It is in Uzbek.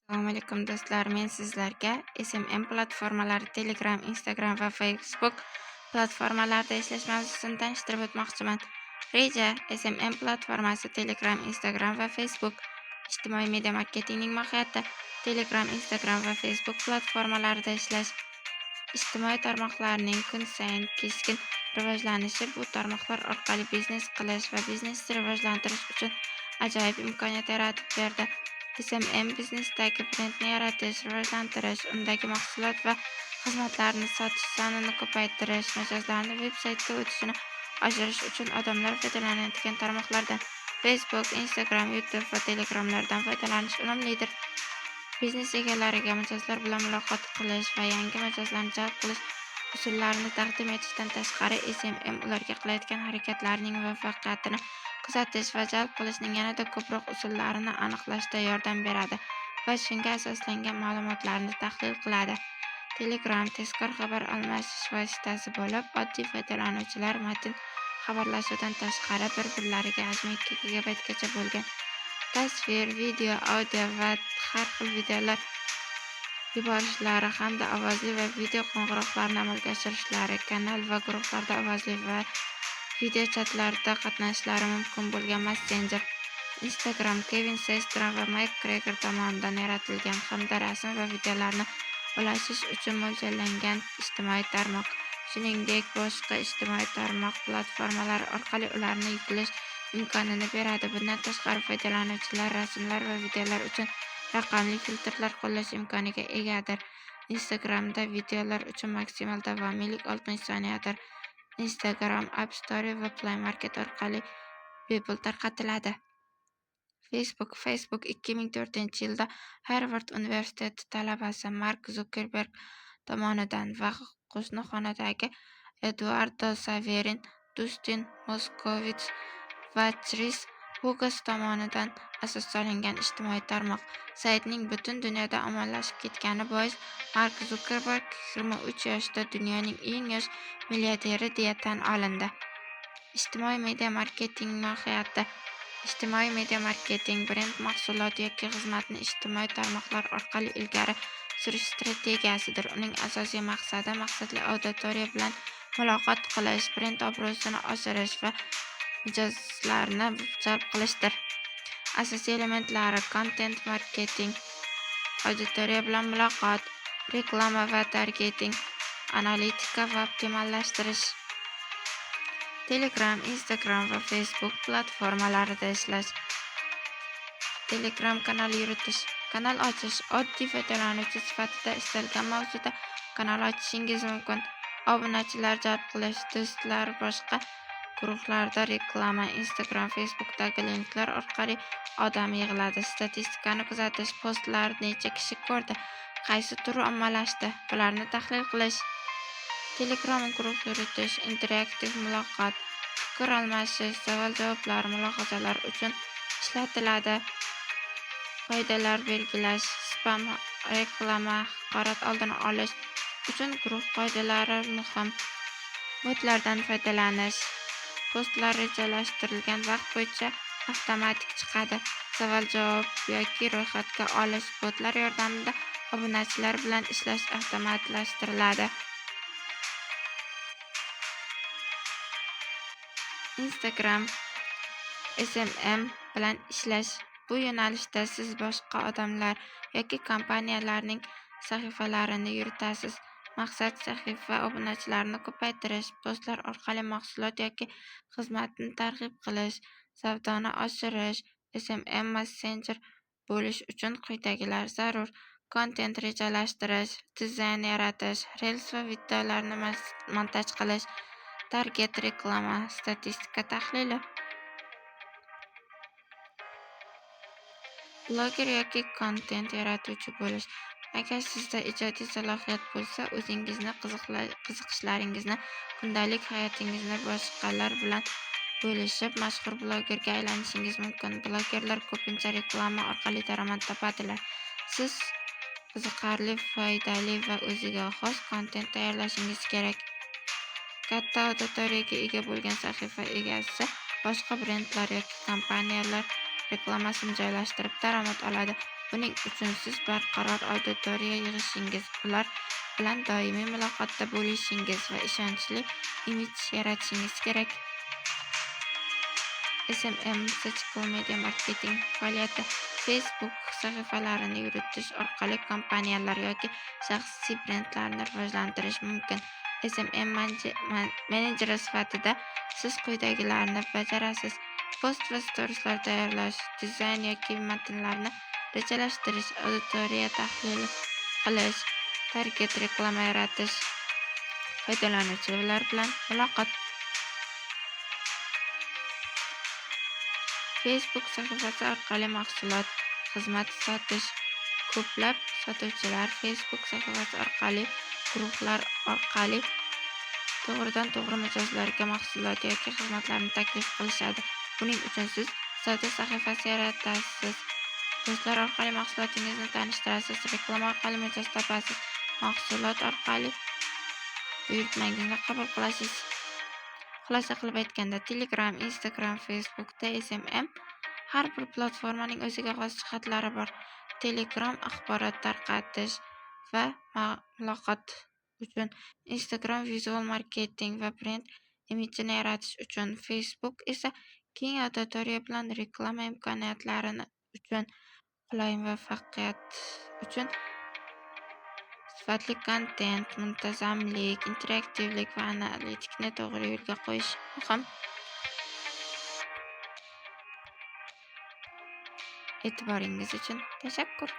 Assalomu alaykum do'stlar. Men sizlarga SMM platformalari Telegram, Instagram va Facebook platformalarida ishlash mavzusini tanishtirib o'tmoqchiman. Reja SMM platformasi Telegram, Instagram va Facebook ijtimoiy media marketingning mohiyati. Telegram, Instagram va Facebook platformalarida ishlash. Ijtimoiy tarmoqlarning kun sayin keskin rivojlanishi bu tarmoqlar orqali biznes qilish va biznesni rivojlantirish uchun ajoyib imkoniyat yaratib berdi. SMM biznesdagi brendni yaratish, rivojlantirish, undagi mahsulot va xizmatlarni sotish sonini ko'paytirish, mijozlarning veb-saytga o'tishini oshirish uchun odamlar foydalanadigan tarmoqlardan Facebook, Instagram, YouTube va Telegramlardan foydalanish unumlidir. Biznes egalariga mijozlar bilan muloqot qilish va yangi mijozlarni jalb qilish usullarini taqdim etishdan tashqari, SMM ularga qilayotgan harakatlarining muvaffaqiyatini kuzatish va jalb qilishning yanada ko'proq usullarini aniqlashda yordam beradi va shunga asoslangan ma'lumotlarni tahlil qiladi. Telegram tezkor xabar almashish vositasi bo'lib, oddiy foydalanuvchilar matn xabarlashuvdan tashqari bir-birlariga hajmi 2 gigabaytgacha bo'lgan tasvir, video, audio va har xil videolar yuborishlari hamda ovozli va video qo'ng'iroqlarni amalga oshirishlari, kanal va guruhlarda ovozli va video chatlarda qatnashishlari mumkin bo'lgan messenjer. Instagram Kevin Systrom va Mike Krieger tomonidan yaratilgan hamda rasm va videolarni ulashish uchun mo'ljallangan ijtimoiy tarmoq. Shuningdek, boshqa ijtimoiy tarmoq platformalari orqali ularni yuklash imkonini beradi. Bundan tashqari, foydalanuvchilar rasmlar va videolar uchun raqamli filtrlar qo'llash imkoniga egadir. Instagramda videolar uchun maksimal davomiylik 60 soniyadir. Instagram App Store va Play Market orqali bepul tarqatiladi. Facebook 2004-yilda Harvard universiteti talabasi Mark Zuckerberg tomonidan va qo'shni xonadagi Eduardo Saverin, Dustin Moskovits va Chris Huggins tomonidan asos solingan ijtimoiy tarmoq. Saytning butun dunyoda ommalashib ketgani bois Mark Zuckerberg 23 yoshda dunyoning eng yosh milliarderi deya tan olindi. Ijtimoiy media marketing mohiyati. Ijtimoiy media marketing brend mahsulot yoki xizmatni ijtimoiy tarmoqlar orqali ilgari surish strategiyasidir. Uning asosiy maqsadi maqsadli auditoriya bilan muloqot qilish, brend obro'sini oshirish va mijozlarni jalb qilishdir. Asosiy elementlari: content marketing, auditoriya bilan muloqot, reklama va targeting, analitika va optimallashtirish. Telegram, Instagram va Facebook platformalarida ishlash. Telegram kanal yuritish. Kanal ochish. Oddiy foydalanuvchi sifatida istalgan mavzuda kanal ochishingiz mumkin. Obunachilar jalb qilish, do'stlar, boshqa guruhlarda reklama. Instagram, Facebookdagi linklar orqali odam yig'iladi. Statistikani kuzatish. Postlar necha kishi ko'rdi, qaysi turi ommalashdi, bularni tahlil qilish. Telegram guruh yuritish, interaktiv muloqot, fikr almashish, savol-javoblar, mulohazalar uchun ishlatiladi. Foydalar belgilash, spam, reklama, haqorat oldini olish uchun guruh qoidalari muhim. Botlardan foydalanish. Postlar rejalashtirilgan vaqt bo'yicha avtomatik chiqadi. Savol-javob yoki ro'yxatga olish. Botlar yordamida obunachilar bilan ishlash avtomatlashtiriladi. Instagram SMM bilan ishlash. Bu yo'nalishda siz boshqa odamlar yoki kompaniyalarning sahifalarini yuritasiz. Maqsad sahifa obunachilarini ko'paytirish, postlar orqali mahsulot yoki xizmatni targ'ib qilish, savdoni oshirish. SMM messenjer bo'lish uchun quyidagilar zarur: kontent rejalashtirish, dizayn yaratish, reels va videolarni montaj qilish, target reklama, statistika tahlili. Bloger yoki kontent yaratuvchi bo'lish. Agar sizda ijodiy salohiyat bo'lsa, o'zingizni qiziqishlaringizni, kundalik hayotingizni boshqalar bilan bo'lishib, mashhur blogerga aylanishingiz mumkin. Blogerlar ko'pincha reklama orqali daromad topadilar. Siz qiziqarli, foydali va o'ziga xos kontent tayyorlashingiz kerak. Katta auditoriyaga ega bo'lgan sahifa egasi boshqa brendlar yoki kompaniyalar reklamasini joylashtirib daromad oladi. Buning uchun siz barqaror auditoriya yig'ishingiz, ular bilan doimiy muloqotda bo'lishingiz va ishonchli imij yaratishingiz kerak. SMM Musical Media Marketing faoliyati Facebook sahifalarini yuritish orqali kompaniyalar yoki shaxsiy brendlarni rivojlantirish mumkin. SMM menejeri sifatida siz quyidagilarni bajarasiz: post va storieslar tayyorlash, dizayn yoki matnlarni rejalashtirish, auditoriya tahlili qilish, target reklama yaratish, foydalanuvchilar bilan muloqot. Facebook sahifasi orqali mahsulot, xizmat sotish. Ko'plab sotuvchilar Facebook sahifasi orqali guruhlar orqali to'g'ridan-to'g'ri mijozlarga mahsulot yoki xizmatlarni taklif qilishadi. Buning uchun siz savdo sahifasi yaratasiz. Postlar orqali mahsulotingizni tanishtirasiz, reklama orqali mijoz topasiz, mahsulot orqali buyurtmangizni qabul qilasiz. Xulosa qilib aytganda, Telegram, Instagram, Facebookda SMM har bir platformaning o'ziga xos jihatlari bor. Telegram axborot tarqatish va muloqot uchun, Instagram vizual marketing va brend imijini yaratish uchun, Facebook esa keng auditoriya bilan reklama imkoniyatlari uchun. Qulay muvaffaqiyat uchun sifatli kontent, muntazamlik, interaktivlik va analitikni to'g'ri yo'lga qo'yish muhim. E'tiboringiz uchun tashakkur.